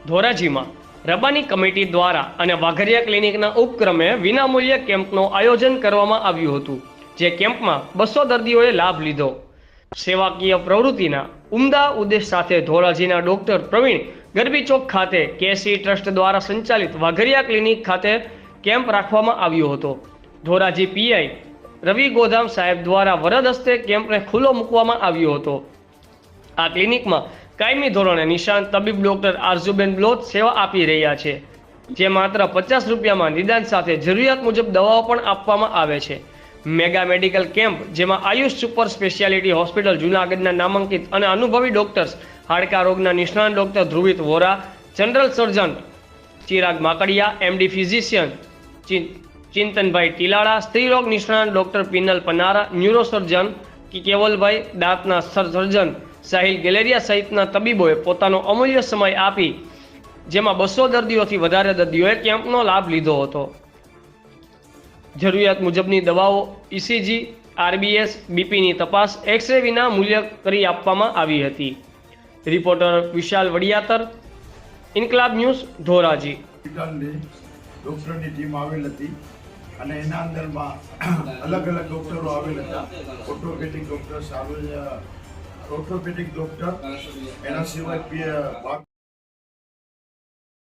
ધોરાજીમાં રબાની committee દ્વારા અને વાઘરિયા ક્લિનિકના ઉપક્રમે વિનામૂલ્યે કેમ્પનું આયોજન કરવામાં આવ્યું હતું, જે કેમ્પમાં 200 દર્દીઓએ લાભ લીધો। સેવાકીય પ્રવૃત્તિના ઉમદા ઉદ્દેશ સાથે ધોરાજીના ડોક્ટર પ્રવીણ ગરબી ચોક ખાતે કેસી ટ્રસ્ટ દ્વારા સંચાલિત વાઘરિયા ક્લિનિક ખાતે કેમ્પ રાખવામાં આવ્યો હતો। ધોરાજી પીઆઈ રવિ ગોધામ સાહેબ દ્વારા વરદ હસ્તે કેમ્પને ખુલ્લો મૂકવામાં આવ્યો હતો। આ ક્લિનિકમાં કાયમી ધોરણે નિષ્ણાત તબીબ ડોક્ટર આરઝુબેન બ્લોચ સેવા આપી રહ્યા છે, જે માત્ર 50 રૂપિયામાં નિદાન સાથે જરૂરિયાત મુજબ દવાઓ પણ આપવામાં આવે છે। મેગા મેડિકલ કેમ્પ, જેમાં આયુષ સુપર સ્પેશિયાલિટી હોસ્પિટલ જૂનાગઢના નામાંકિત અને અનુભવી ડોક્ટર્સ, હાડકા રોગના નિષ્ણાત doctor Dhruvit Vora, general surgeon Chirag Makadia, MD physician Chintanbhai Tilala, સ્ત્રીરોગ નિષ્ણાત ડોક્ટર પિનલ પનારા, ન્યુરોસર્જન કેવલભાઈ, દાંતના સર્જન સાહિલ ગેલેરિયા સહિતના તબીબોએ પોતાનો અમૂલ્ય સમય આપી, જેમાં 200 દર્દીઓથી વધારે દર્દીઓએ કેમ્પનો લાભ લીધો હતો। જરૂરિયાત મુજબની દવાઓ, ઇસીજી, આરબીએસ, બીપીની તપાસ એક્સરે વિના મૂલ્ય કરી આપવામાં આવી હતી। રિપોર્ટર વિશાલ વડિયાતર, ઇન્કલાબ ન્યૂઝ, ધોરાજી। ડોક્ટરની ટીમ આવેલ હતી અને એના અંદરમાં અલગ અલગ ડોક્ટરો આવેલ હતા। ઓર્થોપેડિક ડોક્ટર, ઓર્થોપેડિક ડોક્ટર, એના સિવાય